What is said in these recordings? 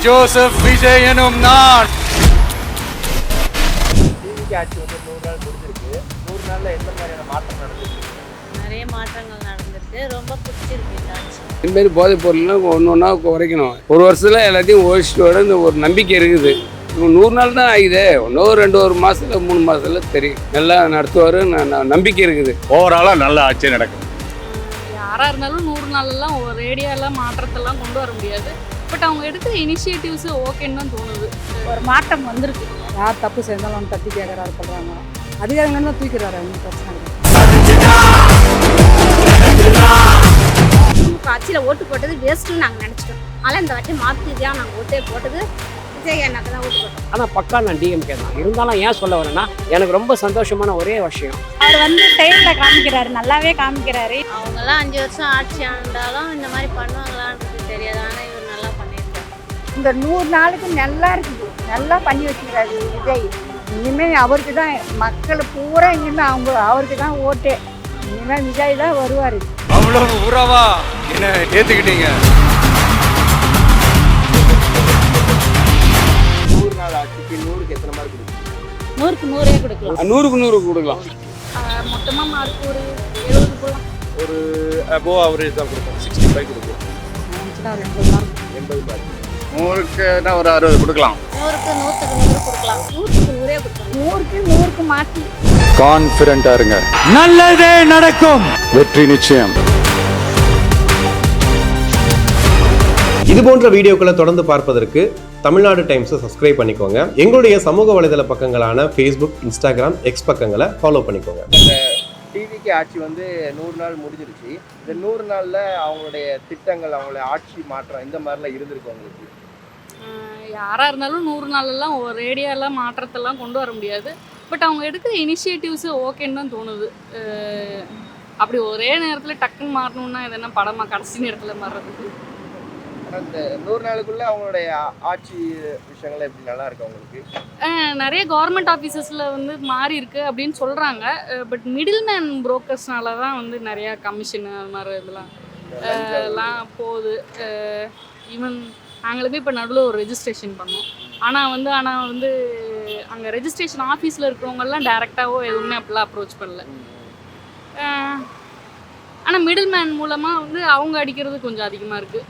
Joseph Vijay எனும் நான். டிவிக்கு ஆட்சி வந்து 100 நாள் முடிஞ்சிருக்கு. 100 நாள்ல எந்த மாதிரியான மாற்றம் நடந்துருக்கு? நிறைய மாற்றங்கள் நடந்திருக்கு. ரொம்ப பிடிச்சிருக்கு இந்த ஆட்சி. இதுமாரி போதைப் பொருள்லாம் ஒன்று ஒன்றா குறைக்கணும். ஒரு வருஷத்தில் எல்லாத்தையும் ஒழிச்சிட்டு வர இந்த ஒரு நம்பிக்கை இருக்குது. 100 நாள் தான் ஆகுது. ஒரு மாதத்தில் 3 மாதத்தில் தெரியும். நல்லா நடத்துவார், நம்பிக்கை இருக்குது. ஓவராலாக நல்ல ஆட்சி நடக்கும். யாராக இருந்தாலும் 100 நாளெல்லாம் ஒரு ரேடியோலாம் மாற்றத்தெல்லாம் கொண்டு வர முடியாது. பட் அவங்க எடுக்கிற இனிஷியேட்டிவ்ஸ் ஓகேன்னு தான் தோணுது. ஒரு மாற்றம் வந்திருக்கு. யார் தப்பு செய்தாலும் அவங்க தட்டி கேட்குறாரு சொல்கிறாங்க. அதிகாரிகள் தான் தூக்கிறாரு, ஒன்றும் பிரச்சனை இல்லை. திமுக ஆட்சியில் ஓட்டு போட்டது வேஸ்ட்டுன்னு நாங்கள் நினச்சிட்டோம். ஆனால் இந்த வாட்டி மாற்றிதான் நாங்கள் ஓட்டே போட்டது விஜய் எனக்கு தான் ஓட்டு போட்டோம். ஆனால் பக்கா நான் டிஎம்கே தான். இருந்தாலும் ஏன் சொல்ல வரேன்னா, எனக்கு ரொம்ப சந்தோஷமான ஒரே விஷயம், அவர் வந்து டைமில் காமிக்கிறாரு, நல்லாவே காமிக்கிறாரு. அவங்கெல்லாம் 5 வருஷம் ஆட்சி ஆண்டாலும் இந்த மாதிரி பண்ணுவாங்களான்றது தெரியாது. ஆனால் இவர் நல்லா பண்ணியிருக்காரு. இந்த 100 நாளுக்கு நல்லா இருக்குது, நல்லா பண்ணி வச்சுக்கிறாரு விஜய். இனிமேல் அவருக்கு தான் மக்கள் பூரா, இனிமேல் அவருக்கு தான் ஓட்டே. இனிமேல் விஜய் தான் வருவார். அவ்வளவு உறவா என்ன ஏத்துக்கிட்டீங்க? 100 நாள் ஆட்சிக்கு 100க்கு எத்தனை மார்க் கொடுக்கும்? 100க்கு 100 கொடுக்கலாம். 100க்கு 100 கொடுக்கலாம். மொத்தமாக மார்க் ஒரு 70 போகலாம். ஒரு அபோவ் ஆவரேஜ் தான் கொடுக்கும். 65 கொடுக்கும். 80 மார்க். 100க்கு ஒரு 60 கொடுக்கலாம். 100க்கு 100 கொடுக்கலாம். 100க்கு 100 கொடுக்கலாம். 100க்கு 100க்கு மாற்றி கான்ஃபிடென்ட்டா இருங்க. நல்லதே நடக்கும். வெற்றி நிச்சயம். இது போன்ற வீடியோக்களை தொடர்ந்து பார்ப்பதற்கு தமிழ்நாடு டைம்ஸை சப்ஸ்கிரைப் பண்ணிக்கோங்க. எங்களுடைய சமூக வலைதள பக்கங்களான ஃபேஸ்புக், இன்ஸ்டாகிராம், எக்ஸ் பக்கங்களை ஃபாலோ பண்ணிக்கோங்க. இந்த டிவிக்கு ஆட்சி வந்து 100 நாள் முடிஞ்சிருச்சு. இந்த 100 நாளில் அவங்களுடைய திட்டங்கள், அவங்களுடைய ஆட்சி மாற்றம் இந்த மாதிரிலாம் இருந்திருக்கு உங்களுக்கு? யாராக இருந்தாலும் 100 நாளெல்லாம் ஒரு ரேடியோலாம் மாற்றத்தெல்லாம் கொண்டு வர முடியாது. பட் அவங்க எடுக்கிற இனிஷியேட்டிவ்ஸ் ஓகேன்னு தான் தோணுது. அப்படி ஒரே நேரத்தில் டக்குன்னு மாறணும்னா இது என்ன படமாக கடைசி நேரத்தில் மாறுறதுக்கு? ஆனால் இந்த 100 நாளுக்குள்ளே அவங்களுடைய ஆட்சி விஷயங்கள் எப்படி நல்லா இருக்கு அவங்களுக்கு? நிறைய கவர்மெண்ட் ஆஃபீஸஸில் வந்து மாறி இருக்கு அப்படின்னு சொல்கிறாங்க. பட் மிடில் மேன் புரோக்கர்ஸ்னால தான் வந்து நிறையா கமிஷனு அது மாதிரி இதெல்லாம் எல்லாம் போகுது. ஈவன் நாங்களுமே இப்போ நடுவில் ஒரு ரெஜிஸ்ட்ரேஷன் பண்ணோம். ஆனால் வந்து அங்கே ரெஜிஸ்ட்ரேஷன் ஆஃபீஸில் இருக்கிறவங்கெல்லாம் டேரெக்டாகவோ எதுவுமே அப்படிலாம் அப்ரோச் பண்ணல. ஆனால் மிடில் மேன் மூலமாக வந்து அவங்க அடிக்கிறது கொஞ்சம் அதிகமாக இருக்குது.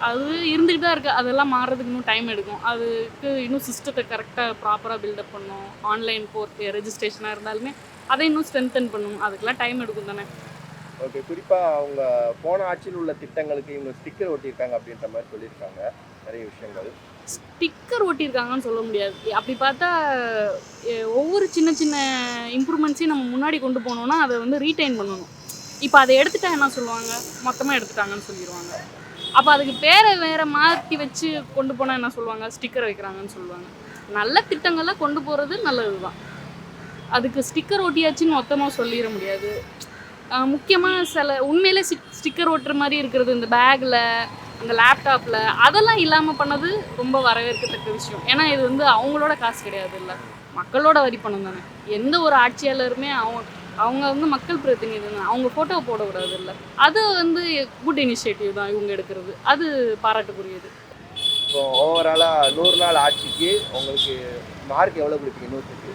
அது இருந்துகிட்டு தான் இருக்குது. அதெல்லாம் மாறுறதுக்கு இன்னும் டைம் எடுக்கும். அதுக்கு இன்னும் சிஸ்டத்தை கரெக்டாக ப்ராப்பராக பில்டப் பண்ணணும். ஆன்லைன் போர்ட்டு ரெஜிஸ்ட்ரேஷனாக இருந்தாலுமே அதை இன்னும் ஸ்ட்ரென்தன் பண்ணணும். அதுக்கெல்லாம் டைம் எடுக்கும் தானே. ஓகே, குறிப்பாக அவங்க போன ஆட்சியில் உள்ள திட்டங்களுக்கு இவங்க ஸ்டிக்கர் ஒட்டியிருக்காங்க அப்படின்ற மாதிரி சொல்லியிருக்காங்க நிறைய விஷயங்கள். ஸ்டிக்கர் ஒட்டியிருக்காங்கன்னு சொல்ல முடியாது. அப்படி பார்த்தா ஒவ்வொரு சின்ன சின்ன இம்ப்ரூவ்மெண்ட்ஸையும் நம்ம முன்னாடி கொண்டு போனோம்னா அதை வந்து ரீட்டைன் பண்ணணும். இப்போ அதை எடுத்துட்டா என்ன சொல்லுவாங்க, மொத்தமாக எடுத்துட்டாங்கன்னு சொல்லிடுவாங்க. அப்போ அதுக்கு பேரை வேறு மாற்றி வச்சு கொண்டு போனால் என்ன சொல்லுவாங்க, ஸ்டிக்கர் வைக்கிறாங்கன்னு சொல்லுவாங்க. நல்ல திட்டங்கள்லாம் கொண்டு போகிறது நல்லது தான். அதுக்கு ஸ்டிக்கர் ஒட்டியாச்சுன்னு மொத்தமாக சொல்லிட முடியாது. முக்கியமாக சில உண்மையிலே ஸ்டிக்கர் ஒட்டுற மாதிரி இருக்கிறது இந்த பேக்கில், அந்த லேப்டாப்பில், அதெல்லாம் இல்லாமல் பண்ணது ரொம்ப வரவேற்கத்தக்க விஷயம். ஏன்னா இது வந்து அவங்களோட காசு கிடையாது, இல்லை மக்களோட வரி பணம் தானே. எந்த ஒரு ஆட்சியாளருமே அவங்க வந்து மக்கள் பிரதிநிதி தான். அவங்க ஃபோட்டோவை போடக்கூடாது, இல்லை. அது வந்து குட் இனிஷியேட்டிவ் தான் இவங்க எடுக்கிறது. அது பாராட்டுக்குரியது. இப்போ ஓவராலாக 100 நாள் ஆட்சிக்கு உங்களுக்கு மார்க் எவ்வளோ கொடுப்பீங்க? 100க்கு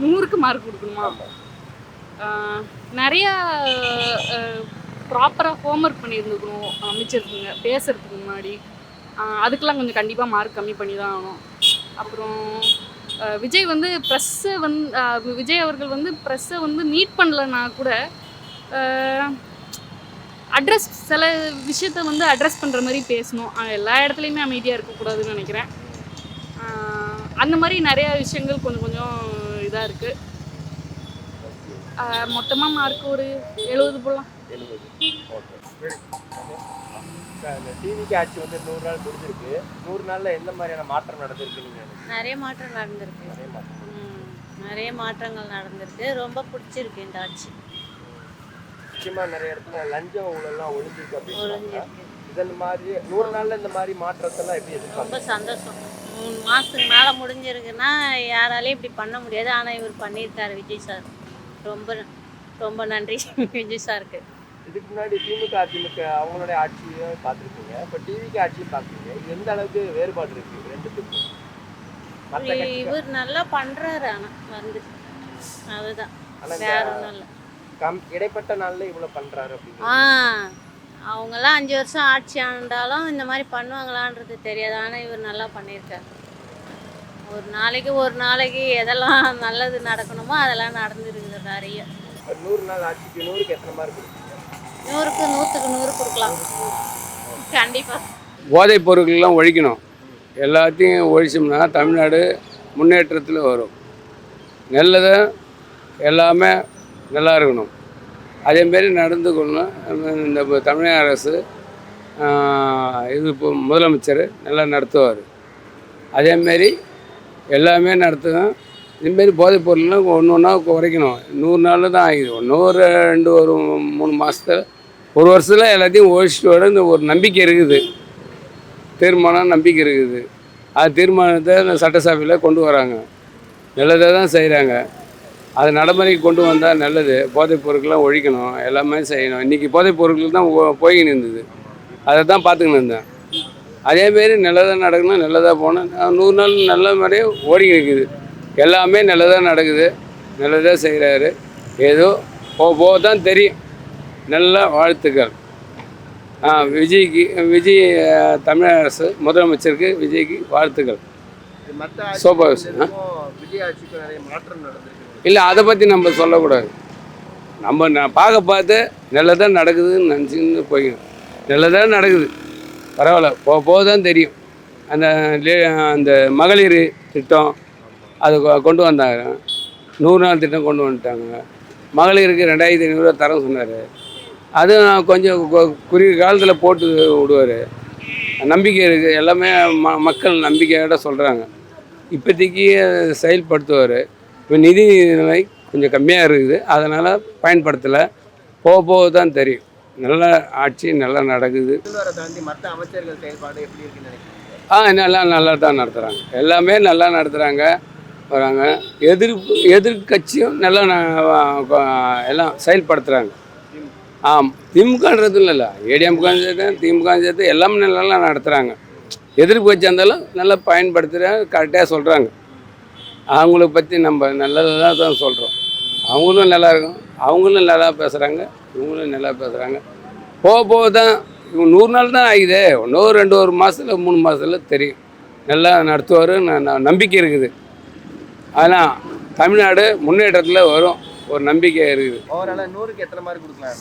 100க்கு மார்க் கொடுக்கணுமா? நிறையா ப்ராப்பராக ஹோம்ஒர்க் பண்ணியிருந்துக்கணும் அமைச்சருக்குங்க பேசுகிறதுக்கு முன்னாடி. அதுக்கெலாம் கொஞ்சம் கண்டிப்பாக மார்க் கம்மி பண்ணி தான் ஆகணும். அப்புறம் விஜய் வந்து விஜய் அவர்கள் வந்து ப்ரெஸ்ஸை வந்து மீட் பண்ணலன்னா கூட சில விஷயத்த வந்து அட்ரஸ் பண்ணுற மாதிரி பேசணும். எல்லா இடத்துலையுமே அமைதியாக இருக்கக்கூடாதுன்னு நினைக்கிறேன். அந்த மாதிரி நிறையா விஷயங்கள் கொஞ்சம் கொஞ்சம் இதாக இருக்குது. மொத்தமாக மார்க் ஒரு 70 போடலாம். 70. ஓகே. இந்த டிவிக்கு ஆட்சி வந்து 100 நாள் முடிஞ்சிருக்கு. 100 நாளில் எந்த மாதிரியான மாற்றம் நடந்திருக்கு நீங்கள்? நிறைய மாற்றம் நடந்திருக்கு. நிறைய மாற்றங்கள் நடந்திருக்கு. ரொம்ப பிடிச்சிருக்கு இந்த ஆட்சி. முக்கியமாக நிறைய இடத்துல லஞ்சம் ஊழல்லாம் ஒழிஞ்சிருக்கு அப்படின்னு. இந்த மாதிரி 100 நாளில் இந்த மாதிரி மாற்றத்தெல்லாம் எப்படி எதிர்பார்க்க? ரொம்ப சந்தோஷம். 3 மாதத்துக்கு மேலே முடிஞ்சிருக்குன்னா யாராலையும் இப்படி பண்ண முடியாது. ஆனால் இவர் பண்ணியிருக்காரு விஜய் சார். ரொம்ப ரொம்ப நன்றி விஜய் சாருக்கு. இதுக்கு முன்னாடி திமுக அதிமுக அவங்களுடைய ஆட்சியும் பார்த்துருக்கீங்க, இப்போ டிவிக்கு ஆட்சியும் பார்க்குறீங்க. இது எந்த அளவுக்கு வேறுபாடு இருக்கு ரெண்டுத்துக்கும்? மற்ற கட்சிகள் இவர் நல்லா பண்றாரு, ஆனா வந்து அதுதான் ஆனா வேற ஒன்றும் இல்லை. இடைப்பட்ட நாள்ல இவ்வளவு பண்றாரு அப்படின்னு அவங்கெல்லாம் 5 வருஷம் ஆட்சி ஆண்டாலும் இந்த மாதிரி பண்ணுவாங்களான்றது தெரியாது. ஆனால் இவர் நல்லா பண்ணியிருக்காரு. ஒரு நாளைக்கு எதெல்லாம் நல்லது நடக்கணுமோ அதெல்லாம் நடந்துருக்குது நிறைய. 100 நாள் ஆட்சிக்கு 100க்கு எத்தனை மார்க் கொடுப்பீங்க? 100க்கு 100 கொடுக்கலாம் கண்டிப்பாக. போதைப் பொருட்கள்லாம் ஒழிக்கணும். எல்லாத்தையும் ஒழிச்சோம்னா தமிழ்நாடு முன்னேற்றத்தில் வரும். நல்லதை எல்லாமே நல்லா இருக்கணும். அதேமாரி நடந்துக்கணும். இந்த தமிழக அரசு இது இப்போ முதலமைச்சர் நல்லா நடத்துவார். அதேமாரி எல்லாமே நடத்தணும். இதுமாரி போதைப் பொருள்லாம் ஒன்று ஒன்றா குறைக்கணும். 100 நாளில் தான் ஆகிது. ஒரு 3 மாதத்தில், ஒரு வருஷத்தில் எல்லாத்தையும் ஒழிச்சிட்டு வர இந்த ஒரு நம்பிக்கை இருக்குது. தீர்மானம் நம்பிக்கை இருக்குது. அது தீர்மானத்தை இந்த சட்டசபையில் கொண்டு வராங்க. நல்லதாக தான் செய்கிறாங்க. அது நடைமுறைக்கு கொண்டு வந்தால் நல்லது. போதைப் பொருட்கள்லாம் ஒழிக்கணும், எல்லாமே செய்யணும். இன்றைக்கி போதைப் பொருட்கள் தான் போய்கின்னு இருந்தது. அதை தான் பார்த்துக்கின்னு இருந்தேன். அதேமாரி நல்லதாக நடக்கணும், நல்லதாக போனால் 100 நாள் நல்ல மாதிரியே ஓடிக்கிட்டு இருக்குது. எல்லாமே நல்லதாக நடக்குது, நல்லதாக செய்கிறாரு. ஏதோ போக தான் தெரியும். நல்ல வாழ்த்துக்கள். விஜய் தமிழக அரசு முதலமைச்சருக்கு விஜய்க்கு வாழ்த்துக்கள். சோபா விஜய் ஆட்சிக்கு நிறைய மாற்றம் நடந்திருக்கு. இல்லை, அதை பற்றி நம்ம சொல்லக்கூடாது. நம்ம பார்த்து நல்லதாக நடக்குதுன்னு நினச்சின்னு போய்க்கணும். நல்லதாக நடக்குது, பரவாயில்ல. போக தான் தெரியும். அந்த மகளிர் திட்டம் அது கொண்டு வந்தாங்க. 100 நாள் திட்டம் கொண்டு வந்துட்டாங்க. மகளிருக்கு 2500 தரம் சொன்னார். அது கொஞ்சம் குறுகிய காலத்தில் போட்டு விடுவார். நம்பிக்கை இருக்குது. எல்லாமே மக்கள் நம்பிக்கையோட சொல்கிறாங்க. இப்போதைக்கு செயல்படுத்துவார். இப்போ நிதி நிலை கொஞ்சம் கம்மியாக இருக்குது, அதனால் பயன்படுத்தலை. போக தான் தெரியும். நல்ல ஆட்சி நல்லா நடக்குது. தாண்டி மற்ற அமைச்சர்கள் செயல்பாடு எப்படி இருக்குன்னு நினைக்கிறீங்க? நல்லா தான் நடத்துகிறாங்க. எல்லாமே நல்லா நடத்துகிறாங்க, வராங்க. எதிர்கட்சியும் நல்லா எல்லாம் செயல்படுத்துகிறாங்க. திமுகன்றது இல்லை, ஏடிஎம்க சேர்த்து திமுக சேர்த்து எல்லாமே நல்லா நடத்துகிறாங்க. எதிர்ப்பு கட்சியாக இருந்தாலும் நல்லா பயன்படுத்துகிறாங்க, கரெக்டாக சொல்கிறாங்க. அவங்கள பற்றி நம்ம நல்லதாக தான் சொல்கிறோம். அவங்களும் நல்லா இருக்கும், அவங்களும் நல்லா பேசுகிறாங்க, இவங்களும் நல்லா பேசுகிறாங்க. போக தான் இவங்க 100 நாள் தான் ஆகுது. ஒரு மாதத்தில் 3 மாதத்தில் தெரியும். நல்லா நடத்துவார், நம்பிக்கை இருக்குது. ஆனால் தமிழ்நாடு முன்னேற்றத்தில் வரும், ஒரு நம்பிக்கை இருக்குது. ஓவராலாக 100க்கு எத்தனை மார்க் கொடுக்கலாம்?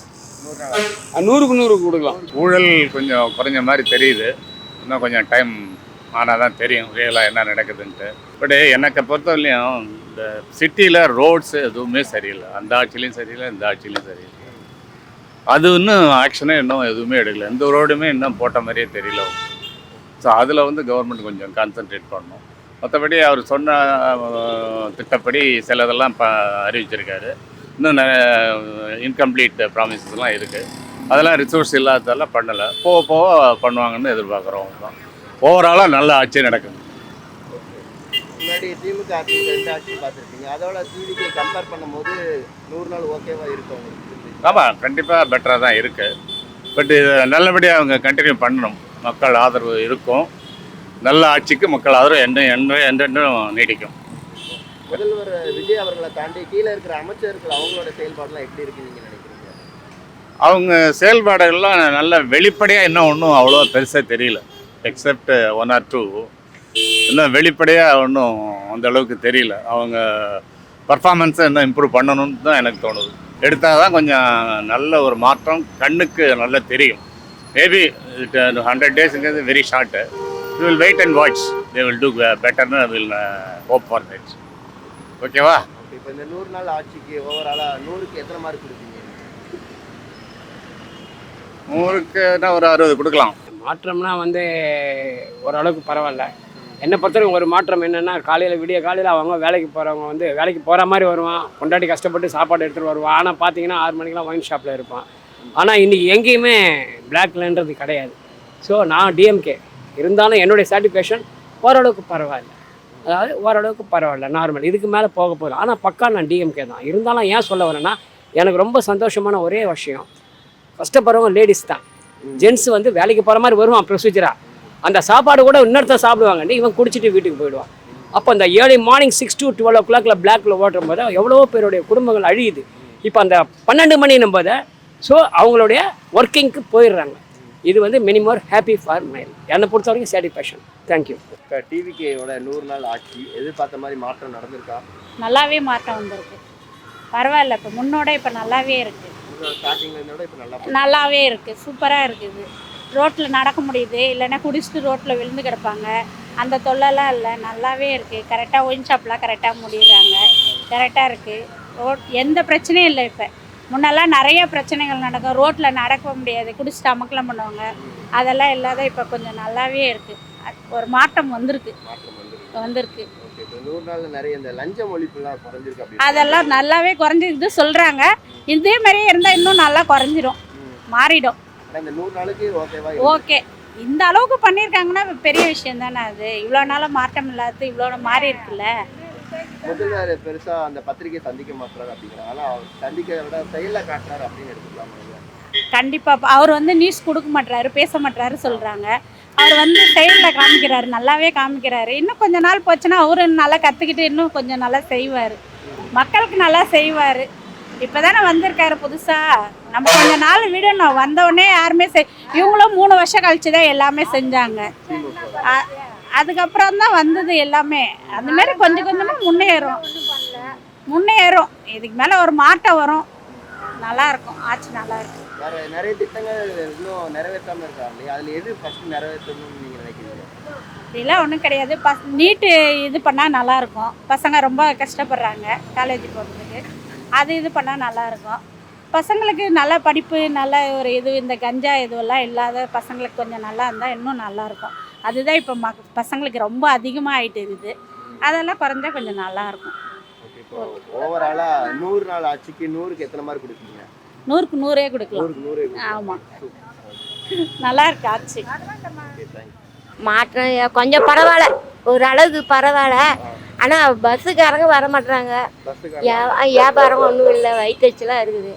100க்கு 100 கொடுக்கலாம். ஊழல் கொஞ்சம் குறைஞ்ச மாதிரி தெரியுது. இன்னும் கொஞ்சம் டைம் ஆனால் தான் தெரியும் ரியலாக என்ன நடக்குதுன்ட்டு. பட் எனக்கு பொறுத்தவரையிலையும் இந்த சிட்டியில் ரோட்ஸு எதுவுமே சரியில்லை. அந்த ஆட்சிலையும் சரியில்லை, இந்த ஆட்சிலையும் சரியில்லை. அது இன்னும் ஆக்ஷனே இன்னும் எதுவுமே எடுக்கல. எந்த ரோடுமே இன்னும் போட்ட மாதிரியே தெரியல. ஸோ அதில் வந்து கவர்மெண்ட் கொஞ்சம் கான்சன்ட்ரேட் பண்ணணும். மற்றபடி அவர் சொன்ன திட்டப்படி சிலதெல்லாம் அறிவிச்சிருக்காரு. இன்னும் இன்கம்ப்ளீட் ப்ராமிசஸ்லாம் இருக்குது. அதெல்லாம் ரிசோர்ஸ் இல்லாததெல்லாம் பண்ணலை. போக பண்ணுவாங்கன்னு எதிர்பார்க்குறோம். தான் ஓவராலாக நல்ல ஆட்சி நடக்குது. முன்னாடி திமுக ஆட்சி 2 ஆட்சி பார்த்துருப்பீங்க. அதோட டிவிக்கு கம்பேர் பண்ணும்போது 100 நாள் ஓகேவாக இருக்கும் உங்களுக்கு? ஆமாம், கண்டிப்பாக பெட்டராக தான் இருக்குது. பட் இது நல்லபடியாக அவங்க கண்டினியூ பண்ணணும். மக்கள் ஆதரவு இருக்கும். நல்ல ஆட்சிக்கு மக்கள் ஆதரவு என்றென்றும் நீடிக்கும். முதல்வர் விஜய் அவர்களை தாண்டி கீழே இருக்கிற அமைச்சர்கள் அவங்களோட செயல்பாடுலாம் எப்படி இருக்குன்னு நீங்கள் நினைக்கிறீங்க? அவங்க செயல்பாடுகள்லாம் நல்ல வெளிப்படையாக இன்னும் ஒன்றும் அவ்வளோ பெருசாக தெரியல. எக்ஸப்ட் 1 or 2 இன்னும் வெளிப்படையாக ஒன்றும் அந்த அளவுக்கு தெரியல. அவங்க பர்ஃபார்மன்ஸை இன்னும் இம்ப்ரூவ் பண்ணணும்னு தான் எனக்கு தோணுது. எடுத்தால் தான் கொஞ்சம் நல்ல ஒரு மாற்றம் கண்ணுக்கு நல்லா தெரியும். மேபி 100 டேஸுங்கிறது very short. We will wait and watch. They will do பெட்டர்னு வில் ஹோப் ஃபார் தட். ஓகேவா? இப்போ இந்த 100 நாள் ஆட்சிக்கு ஓவராலாக 100க்கு எத்தனை மார்க் கொடுப்பீங்க? 100க்குனா ஒரு 60 கொடுக்கலாம். மாற்றம்னா வந்து ஓரளவுக்கு பரவாயில்ல. என்னை பொறுத்தவரைக்கும் ஒரு மாற்றம் என்னென்னா, விடிய காலையில் அவங்க வேலைக்கு போகிறவங்க வந்து வேலைக்கு போகிற மாதிரி வருவான். கொண்டாடி கஷ்டப்பட்டு சாப்பாடு எடுத்துகிட்டு வருவான். ஆனால் பார்த்தீங்கன்னா 6 மணிக்கெலாம் ஒயின் ஷாப்பில் இருப்பான். ஆனால் இன்றைக்கி எங்கேயுமே பிளாக்லன்றது கிடையாது. ஸோ நான் டிஎம்கே இருந்தாலும் என்னுடைய சாட்டிஸ்ஃபேக்ஷன் ஓரளவுக்கு பரவாயில்ல. அதாவது ஓரளவுக்கு பரவாயில்ல, நார்மல். இதுக்கு மேலே போக போகிறேன். ஆனால் பக்கா நான் டிஎம்கே தான். இருந்தாலும் ஏன் சொல்ல வரேன்னா, எனக்கு ரொம்ப சந்தோஷமான ஒரே விஷயம், கஷ்டப்படுறவங்க லேடிஸ் தான். ஜென்ஸ் வந்து வேலைக்கு போகிற மாதிரி வருவான் ப்ரொசீஜராக. அந்த சாப்பாடு கூட இன்னொருத்தர் சாப்பிடுவாங்க, இவன் குடிச்சிட்டு வீட்டுக்கு போயிடுவான். அப்போ அந்த ஏர்லி மார்னிங் 6 to 12 o'clock பிளாக்ல ஓட்டும் போது எவ்வளோ பேருடைய குடும்பங்கள் அழியுது. இப்போ அந்த 12 மணி நம்பதை ஸோ அவங்களுடைய ஒர்க்கிங்க்கு போயிடுறாங்க. இது வந்து மினிமம் ஹாப்பி ஃபார் மைல். என்னை பொறுத்த வரைக்கும் சாட்டிஸ்ஃபேக்ஷன். தேங்க்யூ. டிவிகேயோட 100 நாள் ஆட்சி எதிர்பார்த்த மாதிரி மாற்றம் நடந்திருக்கா? நல்லாவே மாற்றம் வந்திருக்கு. பரவாயில்ல, இப்போ முன்னோட இப்போ நல்லாவே இருக்குது. ஸ்டார்டிங்ல இருந்தோட இப்போ நல்லாவே இருக்குது, சூப்பராக இருக்குது. ரோட்டில் நடக்க முடியுது, இல்லைன்னா குடிச்சிட்டு ரோட்டில் விழுந்து கிடப்பாங்க, அந்த தொல்லைலாம் இல்லை. நல்லாவே இருக்குது. கரெக்டாக ஒயின் ஷாப்லாம் கரெக்டாக முடிடுறாங்க, கரெக்டாக இருக்குது. எந்த பிரச்சனையும் இல்லை. இப்போ முன்னெல்லாம் நிறைய பிரச்சனைகள் நடக்கும், ரோட்டில் நடக்க முடியாது, குடிச்சிட்டு அமக்கலம் பண்ணுவாங்க, அதெல்லாம் இல்லாத இப்போ கொஞ்சம் நல்லாவே இருக்குது. ஒரு மாற்றம் வந்திருக்கு. 100 நாள்ல நிறைய இந்த லஞ்சம் ஒழிப்புலாம் குறைஞ்சிருக்கு அப்படி. அதெல்லாம் நல்லாவே குறைஞ்சிருக்கு சொல்கிறாங்க. இதே மாதிரியே இருந்தால் இன்னும் நல்லா குறைஞ்சிரும், மாறிடும். இந்த 100 நாளுக்கு ஓகேவா? ஓகே, இந்த அளவுக்கு பண்ணியிருக்காங்கன்னா பெரிய விஷயம் தானே. அது இவ்வளோ நாளாக மாற்றம் இல்லாத இவ்வளோ மாறி இருக்குல்ல. முதல்ல பெருசா அந்த பத்திரிகை சந்திக்க மாட்டாரு அப்படிங்கிறாங்க, ஆனால் அவர் சந்திக்கிறத விட செயலில் காட்டுறாரு அப்படின்னு எடுத்துக்கலாம். கண்டிப்பாக அவர் வந்து நியூஸ் கொடுக்க மாட்டாரு, பேச மாட்டாரு சொல்கிறாங்க. அவர் வந்து செயலில் காமிக்கிறாரு, நல்லாவே காமிக்கிறாரு. இன்னும் கொஞ்சம் நாள் போச்சுன்னா அவரு நல்லா கற்றுக்கிட்டு இன்னும் கொஞ்சம் நல்லா செய்வார், மக்களுக்கு நல்லா செய்வார். இப்போ தானே வந்திருக்காரு புதுசாக, நம்ம கொஞ்சம் நாள் விடணும். வந்தவுடனே யாருமே இவங்களும் 3 வருஷம் கழிச்சு தான் எல்லாமே செஞ்சாங்க. அதுக்கப்புறம் தான் வந்தது எல்லாமே. அந்தமாரி கொஞ்சம் கொஞ்சமாக முன்னேறும். இதுக்கு மேலே ஒரு மாற்றம் வரும், நல்லாயிருக்கும், ஆட்சி நல்லாயிருக்கும். வேறு நிறைய திட்டங்கள் இன்னும் நிறைவேற்றாமல் இருக்காங்க, அதில் எது ஃபஸ்ட்டு நிறைவேற்றணும்னு நீங்கள் நினைக்கிறீங்க? இதெல்லாம் ஒன்றும் கிடையாது. நீட்டு இது பண்ணால் நல்லாயிருக்கும். பசங்க ரொம்ப கஷ்டப்படுறாங்க காலேஜ் போகிறதுக்கு, அது இது பண்ணால் நல்லாயிருக்கும். பசங்களுக்கு நல்ல படிப்பு, நல்ல ஒரு இது, இந்த கஞ்சா இதுவெல்லாம் இல்லாத பசங்களுக்கு கொஞ்சம் நல்லா இருந்தால் இன்னும் நல்லாயிருக்கும். அதுதான் இப்போ பசங்களுக்கு ரொம்ப அதிகமாக ஆகிட்டு இருக்குது. அதெல்லாம் குறைஞ்சா கொஞ்சம் நல்லாயிருக்கும். இப்போ ஓவராலாக 100 நாள் ஆட்சிக்கு 100க்கு எத்தனை மார்க் கொடுப்பீங்க? 100க்கு 100 கொடுக்கலாம். ஆமாம், நல்லா இருக்கு ஆட்சி. மாற்றம் கொஞ்சம் பரவாயில்ல, ஒரு அளவுக்கு பரவாயில்ல. ஆனால் பஸ்ஸுக்காரங்க வர மாட்டுறாங்க, வியாபாரம் ஒன்றும் இல்லை, வயிற்றுச்சலாக இருக்குது.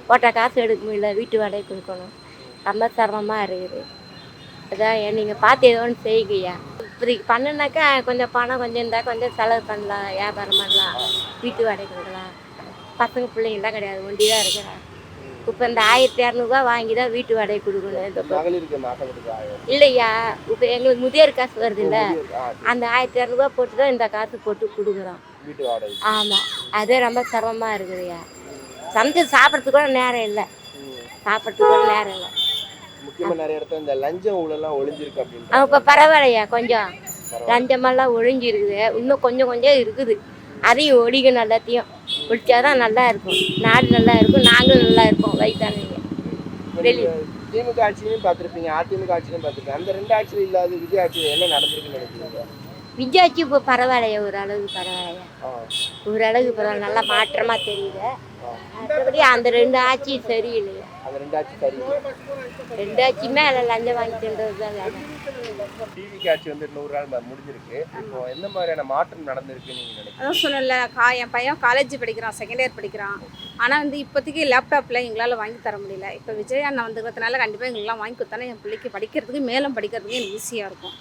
போட்டால் காசு எடுக்க முடியல, வீட்டு வாடகை கொடுக்கணும், ரொம்ப சிரமமாக இருக்குது. அதான் நீங்கள் பார்த்து ஏதோ ஒன்று செய்யுங்கய்யா. இப்போதைக்கு பண்ணுனாக்கா கொஞ்சம் பணம் கொஞ்சம் இருந்தால் கொஞ்சம் செலவு பண்ணலாம், வியாபாரம் பண்ணலாம், வீட்டு வாடகை கொடுக்கலாம். பசங்க பிள்ளைங்களாம் கிடையாது, ஒண்டி தான் இருக்கிறாங்க. இப்போ இந்த 1200 வாங்கி தான் வீட்டு வாடகை கொடுக்கணும். இல்லையா, இப்போ எங்களுக்கு முதியோர் காசு வருது இல்லை, அந்த 1200 போட்டு தான் இந்த காசு போட்டு கொடுக்குறோம். ஆமாம், அதே ரொம்ப சிரமமாக இருக்குதுய்யா. சமைச்சு சாப்பிட்றதுக்கு கூட நேரம் இல்லை, முக்கியமாக நிறைய இடத்துல இந்த லஞ்சம் ஊழலாம் ஒழிஞ்சிருக்கு அப்படின்னு. இப்போ பரவாயில்லையா, கொஞ்சம் லஞ்சமெல்லாம் ஒழிஞ்சிருக்குது, இன்னும் கொஞ்சம் இருக்குது. அதையும் ஒழிக்கணும், எல்லாத்தையும் ஒழிச்சாதான் நல்லா இருக்கும், நாடு நல்லா இருக்கும், நாங்களும் நல்லா இருப்போம் வயசானவங்க. திமுக ஆட்சியிலையும் பார்த்துருப்பீங்க, அதிமுக ஆட்சியிலையும் பார்த்துருப்பீங்க. அந்த 2 ஆட்சியில் இல்லாத விஜய் ஆட்சியில் என்ன நடந்திருக்குன்னு நினைக்கிறீங்க? விஜய் ஆட்சி இப்போ பரவாயில்லையா, ஓரளவுக்கு பரவாயில்ல, நல்லா மாற்றமாக தெரியுது. மற்றபடி அந்த 2 ஆட்சி சரியில்லையா, 2 ஆட்சியுமே அதில் லஞ்சம் வாங்கிட்டுன்றது தான் வேலை. டிவிக்கு ஆட்சி வந்து 100 நாள் முடிஞ்சிருக்கு. இப்போ எந்த மாதிரியான மாற்றம் நடந்திருக்கு நீங்கள் நினைக்கிறீங்க? அதான் சொன்னல, என் பையன் காலேஜ் படிக்கிறான், செகண்ட் இயர் படிக்கிறான். ஆனால் வந்து இப்போதைக்கு லேப்டாப்பில் எங்களால் வாங்கி தர முடியல. இப்போ விஜய் அண்ணா வந்துக்கிறதுனால கண்டிப்பாக எங்களுக்குலாம் வாங்கி கொடுத்தானே என் பிள்ளைக்கு படிக்கிறதுக்கு மேலும் படிக்கிறதுக்கு எனக்கு ஈஸியாக இருக்கும்.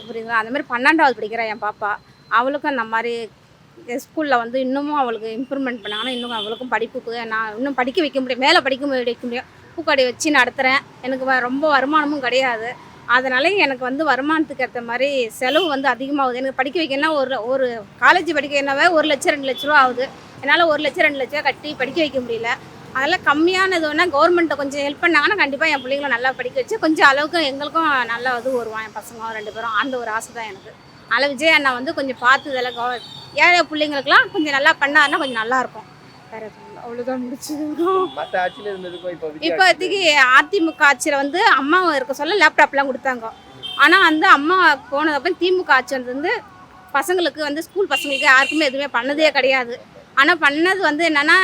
புரியுதுங்களா? அந்த மாதிரி 12வது படிக்கிறா என் பாப்பா, அவளுக்கும் அந்த மாதிரி ஸ்கூலில் வந்து இன்னமும் அவளுக்கு இம்ப்ரூவ்மெண்ட் பண்ணாங்கன்னா இன்னும் அவளுக்கும் படிப்புக்கு நான் இன்னும் படிக்க வைக்க முடியும், மேலே படிக்க முடியும். பூக்கடை வச்சு நடத்துகிறேன், எனக்கு ரொம்ப வருமானமும் கிடையாது. அதனால எனக்கு வந்து வருமானத்துக்கு ஏற்ற மாதிரி செலவு வந்து அதிகமாகுது. எனக்கு படிக்க வைக்கணும்னா ஒரு காலேஜ் படிக்க என்னவே 1 லட்சம் 2 லட்ச ரூபா ஆகுது. என்னால் 1 லட்சம் 2 லட்சம் கட்டி படிக்க வைக்க முடியல. அதெல்லாம் கம்மியானது வேணால் கவர்மெண்ட்டை கொஞ்சம் ஹெல்ப் பண்ணாங்கன்னா கண்டிப்பாக என் பிள்ளைங்களும் நல்லா படிக்க வச்சு கொஞ்சம் அளவுக்கு எங்களுக்கும் நல்லா இது வருவான், என் பசங்க 2 பேரும். அந்த ஒரு ஆசை தான் எனக்கு. அதனால் விஜய் அண்ணா வந்து கொஞ்சம் பார்த்து இதெல்லாம் ஏழை பிள்ளைங்களுக்குலாம் கொஞ்சம் நல்லா பண்ணாருன்னா கொஞ்சம் நல்லாயிருக்கும். வேறு அவ்வளோதான் முடிச்சுருக்கோம். மற்ற ஆட்சியில் இருந்ததுக்கும் இப்போதைக்கு அதிமுக ஆட்சியில் வந்து அம்மா இருக்க சொல்ல லேப்டாப்லாம் கொடுத்தாங்க. ஆனால் வந்து அம்மா போனதப்போ திமுக ஆட்சி வந்து பசங்களுக்கு வந்து ஸ்கூல் பசங்களுக்கு யாருக்குமே எதுவுமே பண்ணதே கிடையாது. ஆனால் பண்ணது வந்து என்னென்னா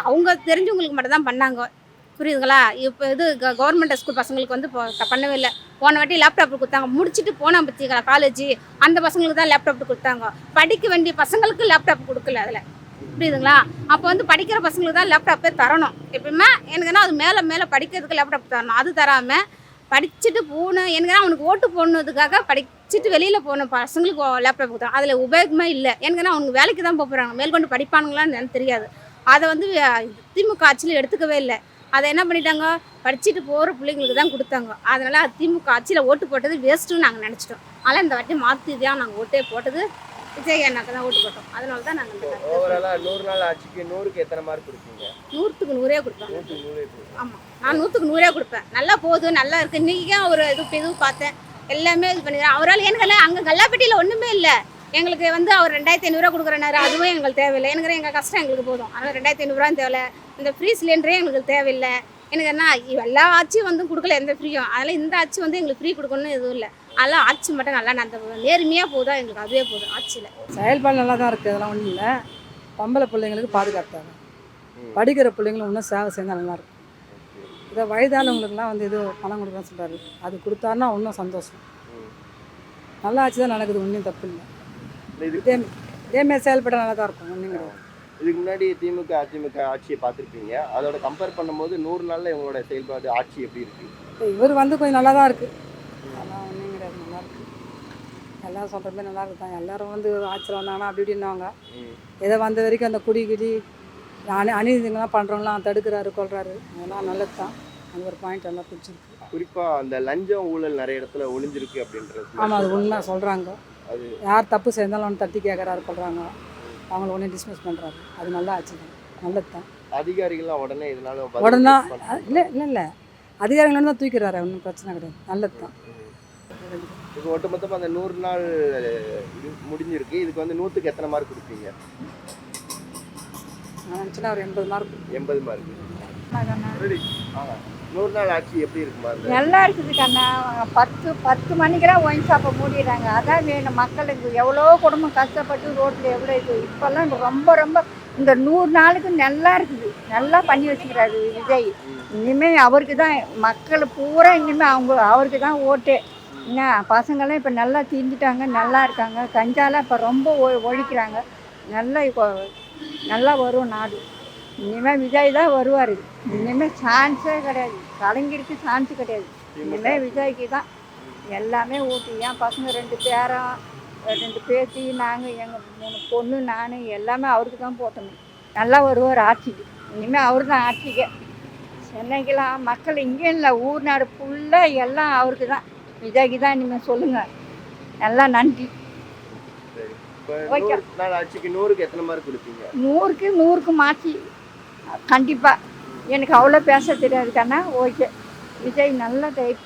அவங்க தெரிஞ்சவங்களுக்கு மட்டும் தான் பண்ணாங்க. புரியுதுங்களா? இப்போ இது கவர்மெண்ட் ஸ்கூல் பசங்களுக்கு வந்து பண்ணவே இல்லை. போன வாட்டி லேப்டாப் கொடுத்தாங்க, முடிச்சுட்டு போனால் பற்றிங்களா காலேஜ், அந்த பசங்களுக்கு தான் லேப்டாப் கொடுத்தாங்க. படிக்க வேண்டிய பசங்களுக்கு லேப்டாப் கொடுக்கல. அதில் புரியுதுங்களா? அப்போ வந்து படிக்கிற பசங்களுக்கு தான் லேப்டாப்பே தரணும். எப்பயுமே எனக்குன்னா அது மேலே மேலே படிக்கிறதுக்கு லேப்டாப் தரணும். அது தராமல் படிச்சுட்டு போகணும் எனக்குன்னா அவனுக்கு ஓட்டு போடணுன்றதுக்காக படிச்சுட்டு வெளியில் போகணும் பசங்களுக்கு லேப்டாப் கொடுத்தாங்க. அதில் உபயோகமே இல்லை. எனக்குன்னா அவனுக்கு வேலைக்கு தான் போகிறாங்க, மேற்கொண்டு படிப்பானுங்களான்னு எனக்கு தெரியாது. அதை வந்து திமுக ஆட்சியில் எடுத்துக்கவே இல்லை. அதை என்ன பண்ணிட்டாங்க, படிச்சுட்டு போகிற பிள்ளைங்களுக்கு தான் கொடுத்தாங்க. அதனால் அது திமுக ஆட்சியில் ஓட்டு போட்டது வேஸ்ட்டுன்னு நாங்கள் நினச்சிட்டோம். அதனால் இந்த வாட்டி மாற்றி தான் நாங்கள் ஓட்டே போட்டது விஜய் அண்ணாக்கு தான் ஓட்டு போட்டோம். அதனால தான் நாங்கள் ஓவராலாக 100 நாள் ஆட்சிக்கு 100க்கு எத்தனை மார்க் கொடுப்பீங்க? 100க்கு 100 கொடுப்பேன். 100க்கு 100 ஆமாம், நான் 100க்கு 100 கொடுப்பேன். நல்லா போகுது, நல்லா இருக்குது. இன்றைக்கி ஒரு இதுவும் பார்த்தேன், எல்லாமே இது பண்ணிடுறேன். அவரால் எனக்கு அங்கே கல்லாப்பட்டியில் ஒன்றுமே இல்லை. எங்களுக்கு வந்து அவர் 2500 கொடுக்குறனாரு, அதுவும் எங்களுக்கு தேவையில்லை. எனக்கு எங்கள் கஷ்டம் எங்களுக்கு போதும். அதனால் 2500 தேவையில்லை. இந்த ஃப்ரீ சிலிண்டரே எங்களுக்கு தேவையில்லை. எனக்கு என்ன எல்லா ஆட்சியும் வந்து கொடுக்கல எந்த ஃப்ரீயும். அதனால் இந்த ஆட்சி வந்து எங்களுக்கு ஃப்ரீ கொடுக்கணும்னு எதுவும் இல்லை. அதெல்லாம் ஆட்சி மட்டும் நல்லா நடந்த நேர்மையாக போதா எங்களுக்கு அதுவே போதும். ஆட்சியில் செயல்பாடு நல்லா தான் இருக்குது, அதெல்லாம் ஒன்றும் இல்லை. பொம்பளை பிள்ளைங்களுக்கு பாதுகாத்தாங்க, படிக்கிற பிள்ளைங்களும் இன்னும் சேவை செஞ்சால் நல்லாயிருக்கும். இதை வயதானவங்களுக்குலாம் வந்து இது பணம் கொடுக்குறேன்னு சொல்கிறாரு, அது கொடுத்தாருன்னா இன்னும் சந்தோஷம். நல்லா ஆட்சி தான் நடக்குது, ஒன்றும் தப்பு இல்லை. இதேமாரி செயல்பட நல்லா தான் இருக்கும், ஒன்றும் கிடையாது. இதுக்கு முன்னாடி திமுக அதிமுக ஆட்சியை பார்த்துருப்பீங்க. அதோட கம்பேர் பண்ணும்போது 100 நாளில் இவங்களோட செயல்பாடு ஆட்சி எப்படி இருக்குது? இவர் வந்து கொஞ்சம் நல்லா தான் இருக்குது, அதெல்லாம் ஒன்றும் கிடையாது, நல்லா இருக்குது. எல்லோரும் சொல்கிற மாதிரி நல்லா இருக்குது தான். எல்லோரும் வந்து ஆட்சியில் வந்தாங்கன்னா அப்படி இப்படின்னாங்க. எதை வந்த வரைக்கும் அந்த குடி அநீதிங்கெல்லாம் பண்ணுறவங்களாம் தடுக்கிறாரு, கொள்கிறாரு, அதெல்லாம் நல்லது தான். அந்த ஒரு பாயிண்ட் எல்லாம் பிடிச்சிருக்கு. குறிப்பாக அந்த லஞ்சம் ஊழல் நிறைய இடத்துல ஒளிஞ்சிருக்கு அப்படின்றது. ஆமாம், அது உண்மை சொல்கிறாங்க. அது யார் தப்பு செஞ்சாலும் ஒன்று தட்டி கேட்குறாரு, கொள்கிறாங்க, அவங்கள உடனே டிஸ்மிஸ் பண்ணுறாரு. அது நல்லா ஆச்சு தான், நல்லது தான். அதிகாரிகள்லாம் உடனே இதனால உடனே இல்லை அதிகாரிகள் தான் தூக்கிறாரு, ஒன்றும் பிரச்சனை கிடையாது, நல்லது தான். இப்போ ஒட்டுமொத்தமாக அந்த 100 நாள் இது முடிஞ்சிருக்கு. இதுக்கு வந்து 100க்கு எத்தனை மார்க் கொடுப்பீங்க? நான் நினச்சினா ஒரு 80 மார்க். 80 மார்க். 100 நாள் ஆட்சி எப்படி இருக்குமா? நல்லா இருக்குது கண்ணா. 10 மணிக்கெல்லாம் ஒயின் ஷாப்பை மூடிடுறாங்க. அதான் வேணும் மக்களுக்கு. எவ்வளோ குடும்பம் கஷ்டப்பட்டு ரோட்டில் எவ்வளோ இது. இப்போல்லாம் ரொம்ப ரொம்ப இந்த 100 நாளுக்கு நல்லா இருக்குது, நல்லா பண்ணி வச்சுக்கிறாரு விஜய். இனிமேல் அவருக்கு தான் மக்கள் பூரா, இனிமேல் அவருக்கு தான் ஓட்டே. என்ன பசங்களாம் இப்போ நல்லா திரிஞ்சிட்டாங்க, நல்லா இருக்காங்க. கஞ்சாலாம் இப்போ ரொம்ப ஒழிக்கிறாங்க. நல்லா வரும் நாடு. இனிமேல் விஜய் தான் வருவார். இனிமேல் சான்ஸே கிடையாது, கலைஞருக்கு சான்ஸு கிடையாது. இனிமேல் விஜய்க்கு தான் எல்லாமே ஓட்டு. என் பசங்க 2 பேரன் 2 பேத்தி, நாங்கள் எங்கள் 3 பொண்ணு, நான் எல்லாமே அவருக்கு தான் போட்டோம். நல்லா வருவார் ஆட்சிக்கு. இனிமேல் அவர் தான் ஆட்சிக்கு. சென்னைக்கெல்லாம் மக்கள் இங்கே இல்லை, ஊர் நாடு ஃபுல்லாக எல்லாம் அவருக்கு தான், விஜய்க்கு தான். இனிமேல் சொல்லுங்கள். நல்லா நன்றி. 100 நாள் ஆட்சிக்கு 100க்கு எத்தனை மார்க் கொடுப்பீங்க? 100க்கு மாற்றி கண்டிப்பாக. எனக்கு அவ்வளோ பேச தெரியாது கண்ணா. ஓகே, விஜய் நல்ல டைப்.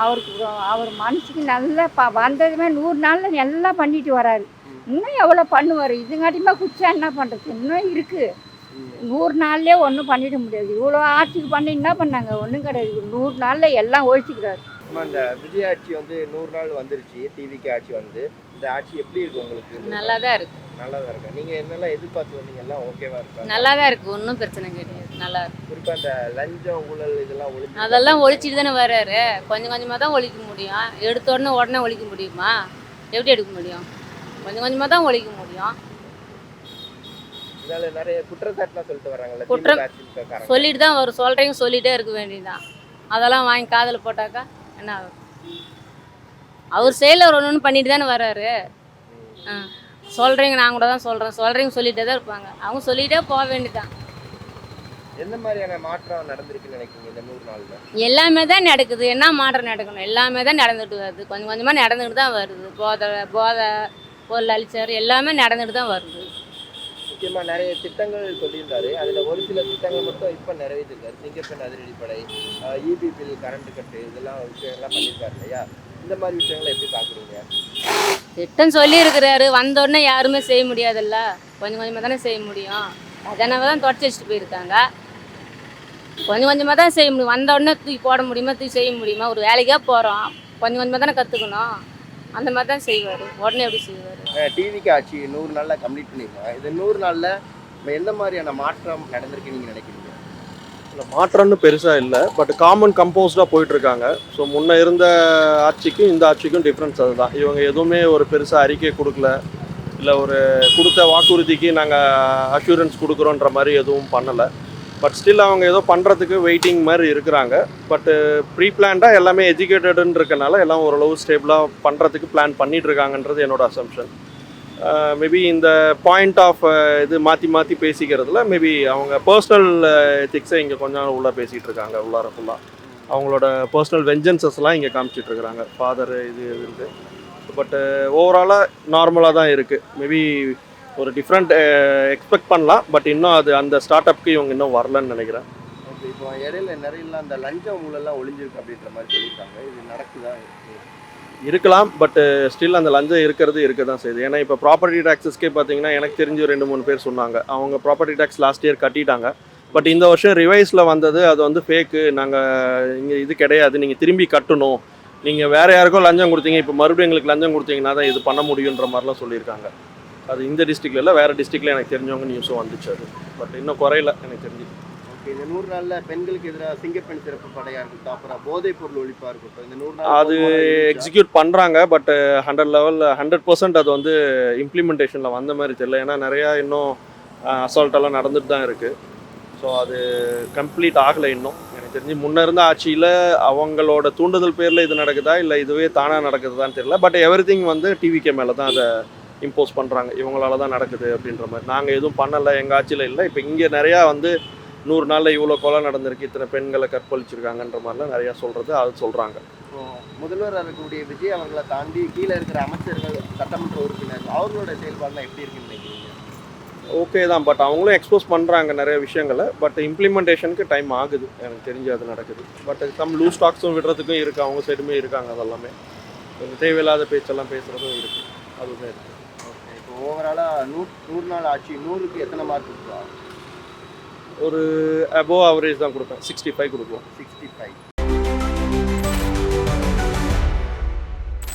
அவர் மனசுக்கு நல்லா வந்ததுமே 100 நாளில் எல்லாம் பண்ணிட்டு வராரு. இன்னும் எவ்வளோ பண்ணுவார். இதுங்காட்டியுமா குச்சா என்ன பண்ணுறது, இன்னும் இருக்குது. 100 நாள்லேயே ஒன்றும் பண்ணிட முடியாது. இவ்வளோ ஆட்சிக்கு பண்ணி என்ன பண்ணாங்க, ஒன்றும் கிடையாது. 100 நாளில் எல்லாம் ஒழிச்சிக்கிறாரு. இந்த விஜய் ஆட்சி வந்து 100 நாள் வந்துருச்சு, டிவிக்கு ஆட்சி வந்து. இந்த ஆட்சி எப்படி இருக்கு உங்களுக்கு? நல்லா தான் இருக்கு. நல்லா தான் இருக்கு. நீங்கள் என்னெல்லாம் எதிர்பார்த்து வந்தீங்க, எல்லாம் ஓகேவா இருக்கா? நல்லா தான் இருக்கு, ஒன்றும் பிரச்சனை கிடையாது, நல்லா இருக்கு. குறிப்பாக இந்த லஞ்சம் ஊழல் இதெல்லாம் அதெல்லாம் ஒழிச்சிட்டு தானே வர்றாரு. கொஞ்சம் கொஞ்சமாக தான் ஒழிக்க முடியும். எடுத்த உடனே ஒழிக்க முடியுமா? எப்படி எடுக்க முடியும்? கொஞ்சம் கொஞ்சமாக தான் ஒழிக்க முடியும். இதனால நிறைய குற்றச்சாட்டுலாம் சொல்லிட்டு வராங்கல்ல. குற்றம் சொல்லிட்டு தான் வரும், சொல்லிட்டே இருக்க வேண்டியதுதான். அதெல்லாம் வாங்கி காதில் போட்டாக்கா என்ன ஆகும்? அவர் செயலில் ஒரு ஒன்று பண்ணிட்டு தானே வர்றாரு. சொல்கிறீங்க, நான் கூட தான் சொல்கிறீங்க சொல்லிகிட்டே தான் இருப்பாங்க. அவங்க சொல்லிகிட்டே போக வேண்டியதான். எந்த மாதிரியான மாற்றம் நடந்திருக்குன்னு நினைக்கிறீங்க இந்த 100 நாளில்? எல்லாமே தான் நடக்குது. என்ன மாற்றம் நடக்கணும்? எல்லாமே தான் நடந்துட்டு வருது, கொஞ்சம் கொஞ்சமாக நடந்துக்கிட்டு தான் வருது. போதை பொருள் அழிச்சார் எல்லாமே நடந்துட்டு தான் வருது. முக்கியமாக நிறைய திட்டங்கள் சொல்லியிருந்தாரு. அதில் ஒரு சில திட்டங்கள் மட்டும் இப்போ நிறைவேற்றிருக்காரு. சிங்கப்பெண் அதிரடிப்படை, இபி பில், கரண்ட் கட்டு, இதெல்லாம் விஷயங்கள்லாம் பண்ணியிருக்காரு இல்லையா? இந்த மாதிரி விஷயங்களை எப்படி பார்க்குறீங்க? திட்டம் சொல்லியிருக்கிறாரு, வந்தோடனே யாருமே செய்ய முடியாதுல்ல. கொஞ்சம் கொஞ்சமாக தானே செய்ய முடியும். அதனால தான் தொடச்சி வச்சுட்டு போயிருக்காங்க. கொஞ்சம் கொஞ்சமாக தான் செய்ய முடியும். வந்தோடனே தூக்கி போட முடியுமா, தூக்கி செய்ய முடியுமா? ஒரு வேலைக்காக போகிறோம், கொஞ்சம் கொஞ்சமாக தானே கற்றுக்கணும். அந்த மாதிரி தான் செய்வார், உடனே எப்படி செய்வார்? டிவிக்கு ஆட்சி 100 நாளில் கம்ப்ளீட் பண்ணியிருக்கோம். இந்த 100 நாளில் எந்த மாதிரியான மாற்றம் நடந்திருக்கு நீங்கள் நினைக்கிறீங்க? இல்லை, மாற்றம்னு பெருசாக இல்லை, பட் காமன் கம்போஸ்டாக போயிட்டுருக்காங்க. ஸோ முன்னே இருந்த ஆட்சிக்கும் இந்த ஆட்சிக்கும் டிஃப்ரென்ஸ் அதுதான். இவங்க எதுவுமே ஒரு பெருசாக அறிக்கை கொடுக்கல, இல்லை ஒரு கொடுத்த வாக்குறுதிக்கு நாங்கள் அஷூரன்ஸ் கொடுக்குறோன்ற மாதிரி எதுவும் பண்ணலை. பட் ஸ்டில் அவங்க ஏதோ பண்ணுறதுக்கு வெயிட்டிங் மாதிரி இருக்கிறாங்க. பட்டு ப்ரீ பிளான்டாக எல்லாமே எஜுகேட்டடுன்னு இருக்கனால எல்லாம் ஓரளவு ஸ்டேபிளாக பண்ணுறதுக்கு பிளான் பண்ணிகிட்ருக்காங்கன்றது என்னோடய அசம்ஷன். மேபி இந்த பாயிண்ட் ஆஃப் இது மாற்றி பேசிக்கிறதுல மேபி அவங்க பர்சனல் எத்திக்ஸை இங்கே கொஞ்சம் உள்ளே பேசிகிட்டு இருக்காங்க. உள்ளார ஃபுல்லாக அவங்களோட பர்சனல் வெஞ்சன்சஸ்லாம் இங்கே காமிச்சிட்ருக்குறாங்க. ஃபாதர் இது இருக்குது. பட்டு ஓவராலாக நார்மலாக தான் இருக்குது. மேபி ஒரு டிஃப்ரெண்ட் எக்ஸ்பெக்ட் பண்ணலாம். பட் இன்னும் அது அந்த ஸ்டார்ட் அப்க்கு இவங்க இன்னும் வரலன்னு நினைக்கிறேன். ஓகே, இப்போ இடையில நிறைய அந்த லஞ்சம் ஊழல்லாம் ஒளிஞ்சிருக்கு அப்படின்ற மாதிரி சொல்லியிருக்காங்க. இது நடக்குதா? இருக்கலாம். பட் ஸ்டில் அந்த லஞ்சம் இருக்க தான் செய்யுது. ஏன்னா இப்போ ப்ராப்பர்ட்டி டேக்ஸஸ்க்கே பார்த்தீங்கன்னா எனக்கு தெரிஞ்சு 2-3 பேர் சொன்னாங்க அவங்க ப்ராப்பர்ட்டி டேக்ஸ் லாஸ்ட் இயர் கட்டிட்டாங்க. பட் இந்த வருஷம் ரிவைஸில் வந்தது அது வந்து ஃபேக்கு, நாங்கள் இங்கே இது கிடையாது, நீங்கள் திரும்பி கட்டணும், நீங்கள் வேறு யாருக்கோ லஞ்சம் கொடுத்தீங்க, இப்போ மறுபடியும் எங்களுக்கு லஞ்சம் கொடுத்தீங்கன்னா தான் இது பண்ண முடியுன்ற மாதிரிலாம் சொல்லியிருக்காங்க. அது இந்த டிஸ்ட்ரிக்டில் இல்லை, வேறு டிஸ்ட்ரிக்டில் எனக்கு தெரிஞ்சவங்க நியூஸும் வந்துச்சு. அது பட் இன்னும் குறையில எனக்கு தெரிஞ்சு. ஓகே, இந்த 100 நாளில் பெண்களுக்கு எதிராக சிங்கப்பெண் சிறப்பு படையாக இருக்கட்டும், அப்புறம் போதைப் பொருள் ஒழிப்பாக இருக்கட்டும், இந்த 100 நாள் அது எக்ஸிக்யூட் பண்ணுறாங்க. பட் 100% அது வந்து இம்ப்ளிமெண்டேஷனில் வந்த மாதிரி தெரியல. ஏன்னா நிறையா இன்னும் அசால்ட்டெல்லாம் நடந்துட்டு தான் இருக்குது. ஸோ அது கம்ப்ளீட் ஆகலை இன்னும். எனக்கு தெரிஞ்சு முன்னே இருந்த ஆட்சியில் அவங்களோட தூண்டுதல் பேரில் இது நடக்குதா இல்லை இதுவே தானாக நடக்குதுதான்னு தெரியல. பட் எவ்ரிதிங் வந்து டிவிகே மேலே தான் அதை இம்போஸ் பண்ணுறாங்க. இவங்களால தான் நடக்குது அப்படின்ற மாதிரி. நாங்கள் எதுவும் பண்ணலை, எங்கள் ஆட்சியில் இல்லை. இப்போ இங்கே நிறையா வந்து 100 நாளில் இவ்வளோ கொலை நடந்திருக்கு, இத்தனை பெண்களை கற்பழிச்சிருக்காங்கன்ற மாதிரிலாம் நிறையா சொல்கிறது அது சொல்கிறாங்க. முதல்வர் இருக்கக்கூடிய விஜய் அவர்களை தாண்டி கீழே இருக்கிற அமைச்சர்கள், சட்டமன்ற உறுப்பினர்கள் அவர்களோட செயல்பாடுலாம் எப்படி இருக்குன்னு நினைக்கிறீங்க? ஓகே தான். பட் அவங்களும் எக்ஸ்போஸ் பண்ணுறாங்க நிறைய விஷயங்களை. பட் இம்ப்ளிமெண்டேஷனுக்கு டைம் ஆகுது. எனக்கு தெரிஞ்சு அது நடக்குது. பட் சம் லூஸ் டாக்ஸும் விடுறதுக்கும் இருக்குது, அவங்க சைடுமே இருக்காங்க. அதெல்லாமே கொஞ்சம் தேவையில்லாத பேச்செல்லாம் பேசுகிறதும் இருக்குது. அதுதான் இருக்குது. ஓகே, இப்போ ஓவராலாக 100 நாள் ஆட்சி 100க்கு எத்தனை மார்க் கொடுக்கலாம்? ஒரு அபோவ் ஆவரேஜ் தான் கொடுப்பேன். 65 கொடுப்போம். 65.